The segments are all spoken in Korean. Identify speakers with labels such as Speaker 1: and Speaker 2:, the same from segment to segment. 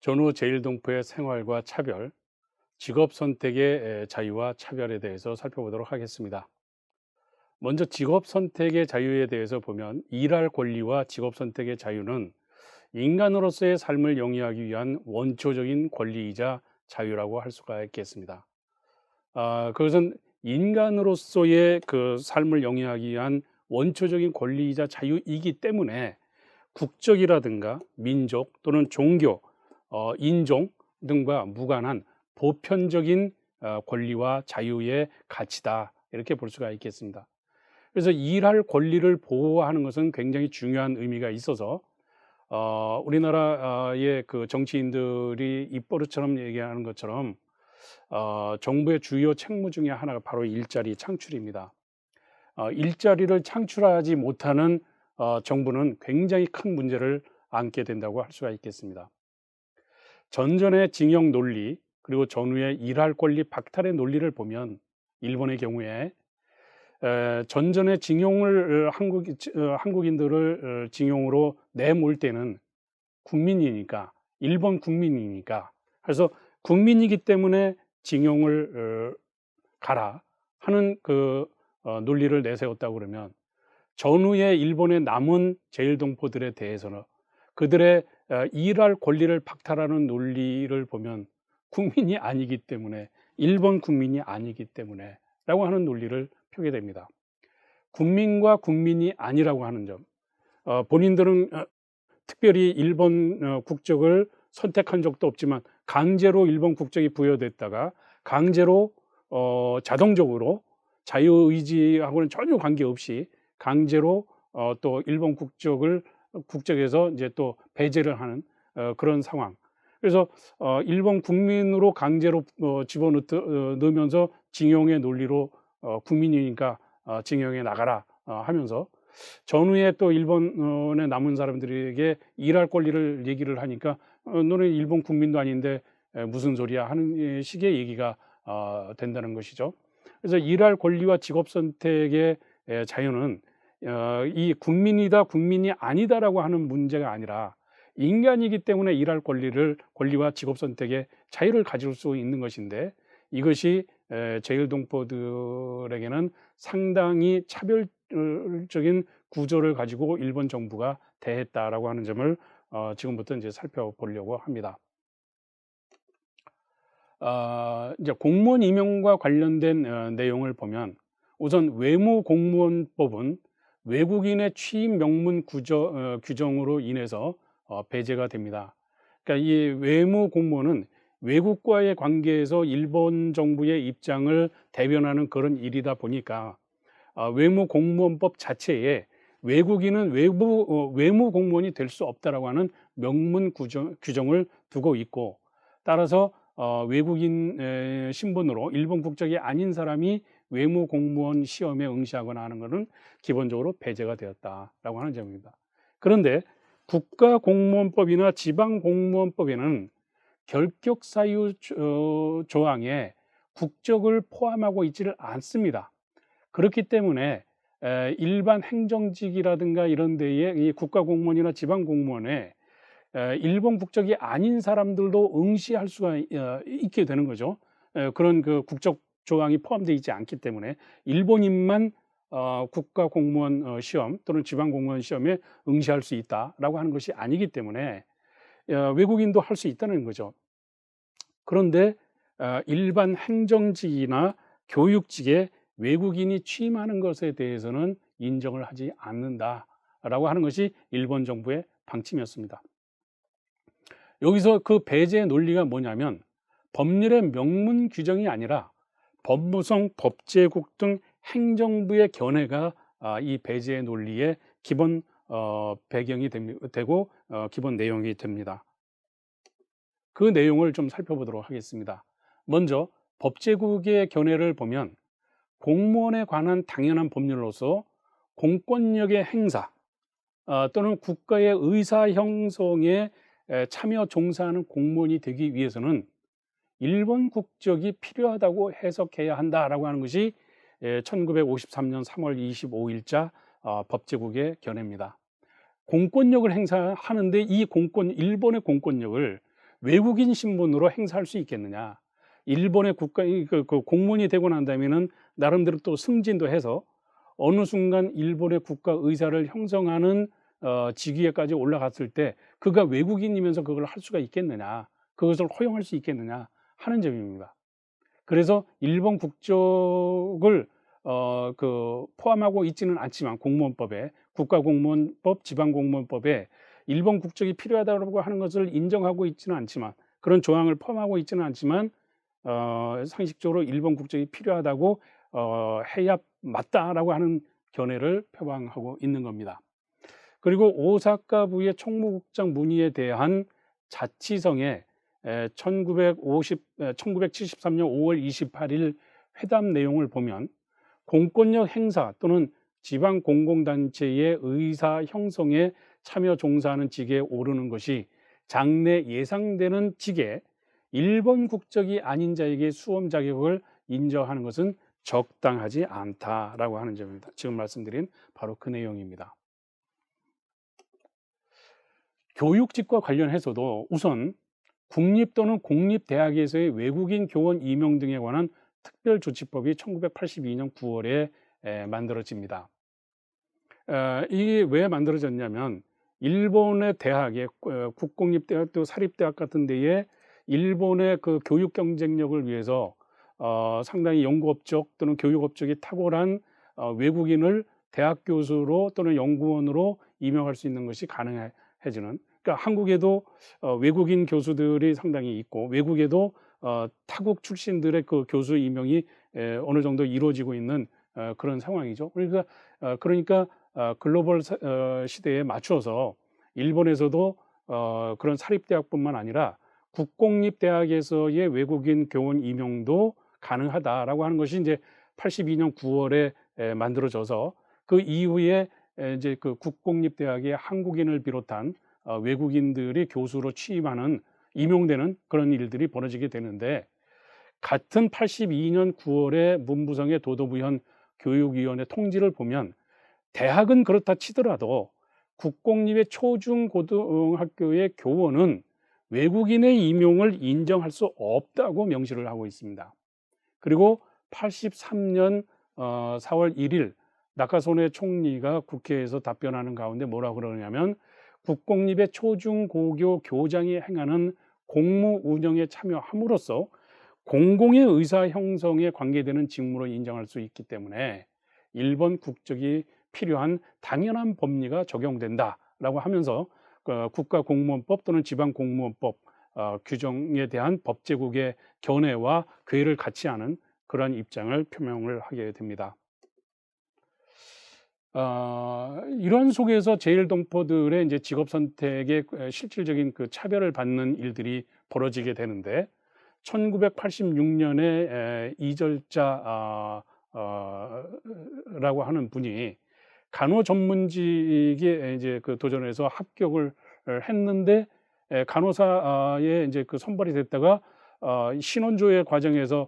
Speaker 1: 전후 제일동포의 생활과 차별, 직업 선택의 자유와 차별에 대해서 살펴보도록 하겠습니다. 먼저 직업 선택의 자유에 대해서 보면 일할 권리와 직업 선택의 자유는 인간으로서의 삶을 영위하기 위한 원초적인 권리이자 자유라고 할 수가 있겠습니다. 그것은 인간으로서의 그 삶을 영위하기 위한 원초적인 권리이자 자유이기 때문에 국적이라든가 민족 또는 종교, 인종 등과 무관한 보편적인 권리와 자유의 가치다, 이렇게 볼 수가 있겠습니다. 그래서 일할 권리를 보호하는 것은 굉장히 중요한 의미가 있어서 우리나라의 그 정치인들이 입버릇처럼 얘기하는 것처럼 정부의 주요 책무 중에 하나가 바로 일자리 창출입니다. 일자리를 창출하지 못하는 정부는 굉장히 큰 문제를 안게 된다고 할 수가 있겠습니다. 전전의 징용 논리, 그리고 전후의 일할 권리 박탈의 논리를 보면 일본의 경우에 전전의 징용을 한국인들을 징용으로 내몰 때는 국민이니까, 일본 국민이니까, 그래서 국민이기 때문에 징용을 가라 하는 그 논리를 내세웠다고 그러면, 전후의 일본의 남은 제일동포들에 대해서는 그들의 일할 권리를 박탈하는 논리를 보면 국민이 아니기 때문에, 일본 국민이 아니기 때문에 라고 하는 논리를 펴게 됩니다. 국민과 국민이 아니라고 하는 점, 본인들은 특별히 일본 국적을 선택한 적도 없지만 강제로 일본 국적이 부여됐다가 강제로 자동적으로 자유의지하고는 전혀 관계없이 강제로 또 일본 국적에서 이제 또 배제를 하는 그런 상황. 그래서 일본 국민으로 강제로 집어넣으면서 징용의 논리로 국민이니까 징용에 나가라 하면서, 전후에 또 일본에 남은 사람들에게 일할 권리를 얘기를 하니까 너는 일본 국민도 아닌데 무슨 소리야 하는 식의 얘기가 된다는 것이죠. 그래서 일할 권리와 직업 선택의 자유는 이 국민이다 국민이 아니다라고 하는 문제가 아니라 인간이기 때문에 일할 권리와 직업 선택의 자유를 가질 수 있는 것인데, 이것이 제일동포들에게는 상당히 차별적인 구조를 가지고 일본 정부가 대했다라고 하는 점을 지금부터 이제 살펴보려고 합니다. 이제 공무원 임용과 관련된 내용을 보면, 우선 외무공무원법은 외국인의 취임 명문 규정으로 인해서 배제가 됩니다. 그러니까 이 외무공무원은 외국과의 관계에서 일본 정부의 입장을 대변하는 그런 일이다 보니까 외무공무원법 자체에 외국인은 외무공무원이 될 수 없다라고 하는 명문 규정을 두고 있고, 따라서 외국인 신분으로 일본 국적이 아닌 사람이 외무공무원 시험에 응시하거나 하는 것은 기본적으로 배제가 되었다라고 하는 점입니다. 그런데 국가공무원법이나 지방공무원법에는 결격사유 조항에 국적을 포함하고 있지를 않습니다. 그렇기 때문에 일반 행정직이라든가 이런 데에 이 국가공무원이나 지방공무원에 일본 국적이 아닌 사람들도 응시할 수가 있게 되는 거죠. 그런 그 국적 조항이 포함되어 있지 않기 때문에 일본인만 국가공무원 시험 또는 지방공무원 시험에 응시할 수 있다라고 하는 것이 아니기 때문에 외국인도 할 수 있다는 거죠. 그런데 일반 행정직이나 교육직에 외국인이 취임하는 것에 대해서는 인정을 하지 않는다라고 하는 것이 일본 정부의 방침이었습니다. 여기서 그 배제 논리가 뭐냐면, 법률의 명문 규정이 아니라 법무성, 법제국 등 행정부의 견해가 이 배제 논리의 기본 배경이 되고 기본 내용이 됩니다. 그 내용을 좀 살펴보도록 하겠습니다. 먼저 법제국의 견해를 보면, 공무원에 관한 당연한 법률로서 공권력의 행사 또는 국가의 의사 형성에 참여 종사하는 공무원이 되기 위해서는 일본 국적이 필요하다고 해석해야 한다라고 하는 것이 1953년 3월 25일자 법제국의 견해입니다. 공권력을 행사하는데 이 일본의 공권력을 외국인 신분으로 행사할 수 있겠느냐. 일본의 그 공무원이 되고 난 다음에는 나름대로 또 승진도 해서 어느 순간 일본의 국가 의사를 형성하는 직위에까지 올라갔을 때 그가 외국인이면서 그걸 할 수가 있겠느냐, 그것을 허용할 수 있겠느냐 하는 점입니다. 그래서 일본 국적을 포함하고 있지는 않지만 공무원법에, 국가공무원법, 지방공무원법에 일본 국적이 필요하다고 하는 것을 인정하고 있지는 않지만, 그런 조항을 포함하고 있지는 않지만 상식적으로 일본 국적이 필요하다고 해야 맞다라고 하는 견해를 표방하고 있는 겁니다. 그리고 오사카부의 총무국장 문의에 대한 자치성의 1973년 5월 28일 회담 내용을 보면 공권력 행사 또는 지방 공공단체의 의사 형성에 참여 종사하는 직에 오르는 것이 장래 예상되는 직에 일본 국적이 아닌 자에게 수험 자격을 인정하는 것은 적당하지 않다라고 하는 점입니다. 지금 말씀드린 바로 그 내용입니다. 교육직과 관련해서도 우선 국립 또는 공립대학에서의 외국인 교원 임용 등에 관한 특별조치법이 1982년 9월에 만들어집니다. 이게 왜 만들어졌냐면 일본의 대학의 국공립대학 또 사립대학 같은 데에 일본의 그 교육 경쟁력을 위해서 상당히 연구업적 또는 교육업적이 탁월한 외국인을 대학 교수로 또는 연구원으로 임명할 수 있는 것이 가능해지는, 그러니까 한국에도 외국인 교수들이 상당히 있고 외국에도 타국 출신들의 그 교수 임명이 어느 정도 이루어지고 있는 그런 상황이죠. 그러니까 글로벌 시대에 맞춰서 일본에서도 그런 사립대학뿐만 아니라 국공립대학에서의 외국인 교원 임용도 가능하다라고 하는 것이 이제 82년 9월에 만들어져서 그 이후에 이제 그 국공립대학의 한국인을 비롯한 외국인들이 교수로 취임하는, 임용되는 그런 일들이 벌어지게 되는데, 같은 82년 9월에 문부성의 도도부현 교육위원회 통지를 보면 대학은 그렇다 치더라도 국공립의 초중고등학교의 교원은 외국인의 임용을 인정할 수 없다고 명시를 하고 있습니다. 그리고 83년 4월 1일 나카소네 총리가 국회에서 답변하는 가운데 뭐라고 그러냐면, 국공립의 초중고교 교장이 행하는 공무 운영에 참여함으로써 공공의 의사 형성에 관계되는 직무로 인정할 수 있기 때문에 일본 국적이 필요한 당연한 법리가 적용된다라고 하면서 국가공무원법 또는 지방공무원법 규정에 대한 법제국의 견해와 궤를 같이 하는 그러한 입장을 표명을 하게 됩니다. 이런 속에서 제일동포들의 이제 직업 선택의 실질적인 그 차별을 받는 일들이 벌어지게 되는데, 1986년에 이절자라고 하는 분이 간호 전문직에 이제 그 도전해서 합격을 했는데 간호사에 이제 그 선발이 됐다가 신원조회 과정에서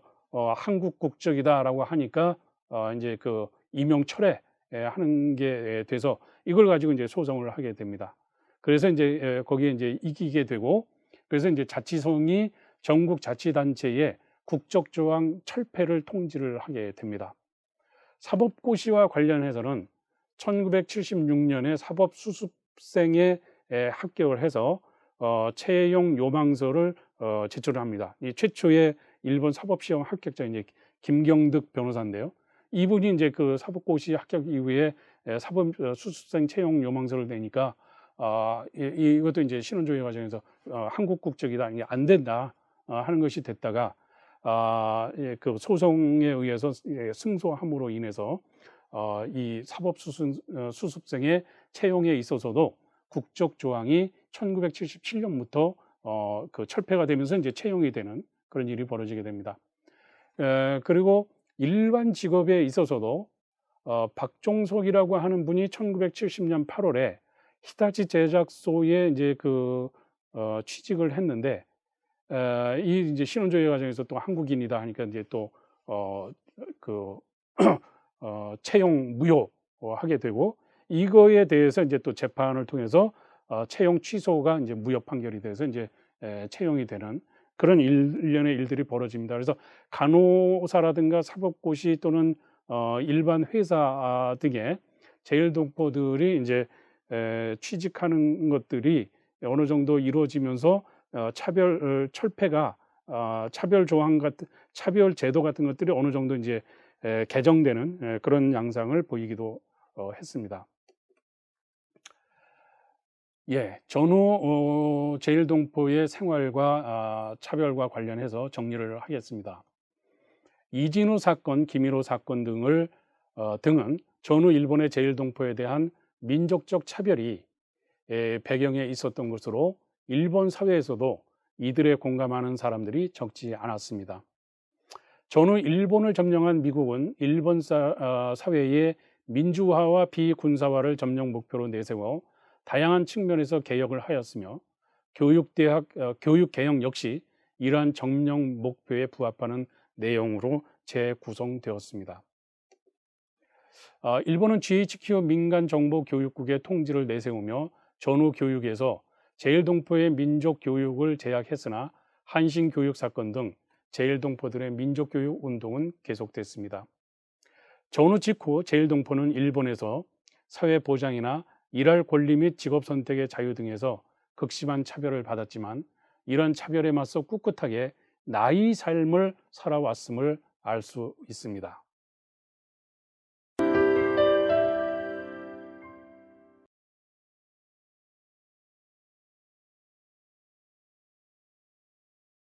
Speaker 1: 한국 국적이다라고 하니까 이제 그 임용 철회 하는 게 돼서 이걸 가지고 이제 소송을 하게 됩니다. 그래서 이제 거기에 이제 이기게 되고, 그래서 이제 자치성이 전국 자치단체에 국적조항 철폐를 통지를 하게 됩니다. 사법고시와 관련해서는 1976년에 사법수습생에 합격을 해서 채용 요망서를 제출을 합니다. 이 최초의 일본 사법시험 합격자 이제 김경득 변호사인데요. 이분이 이제 그 사법고시 합격 이후에 사법수습생 채용 요망서를 내니까 이것도 이제 신원조회 과정에서 한국 국적이다, 이게 안 된다 하는 것이 됐다가 그 소송에 의해서 승소함으로 인해서 이 사법수습생의 채용에 있어서도 국적 조항이 1977년부터 그 철폐가 되면서 이제 채용이 되는 그런 일이 벌어지게 됩니다. 그리고 일반 직업에 있어서도 박종석이라고 하는 분이 1970년 8월에 히타치 제작소에 이제 그 취직을 했는데, 이 이제 신원조회 과정에서 또 한국인이다 하니까 이제 또 채용 무효하게 되고, 이거에 대해서 이제 또 재판을 통해서 채용 취소가 이제 무효 판결이 돼서 이제 채용이 되는 그런 일련의 일들이 벌어집니다. 그래서 간호사라든가 사법고시 또는 일반 회사 등의 제일동포들이 이제 취직하는 것들이 어느 정도 이루어지면서 철폐가 차별 조항 같은 차별 제도 같은 것들이 어느 정도 이제 개정되는 그런 양상을 보이기도 했습니다. 예, 전후 제일동포의 생활과 차별과 관련해서 정리를 하겠습니다. 이진우 사건, 김일호 사건 등은 전후 일본의 제일동포에 대한 민족적 차별이 배경에 있었던 것으로 일본 사회에서도 이들에 공감하는 사람들이 적지 않았습니다. 전후 일본을 점령한 미국은 일본 사회의 민주화와 비군사화를 점령 목표로 내세워 다양한 측면에서 개혁을 하였으며 교육 개혁 역시 이러한 점령 목표에 부합하는 내용으로 재구성되었습니다. 일본은 GHQ 민간정보교육국의 통지를 내세우며 전후 교육에서 제일동포의 민족 교육을 제약했으나 한신교육 사건 등 제일동포들의 민족교육 운동은 계속됐습니다. 전후 직후 제일동포는 일본에서 사회보장이나 일할 권리 및 직업 선택의 자유 등에서 극심한 차별을 받았지만 이런 차별에 맞서 꿋꿋하게 나의 삶을 살아왔음을 알 수 있습니다.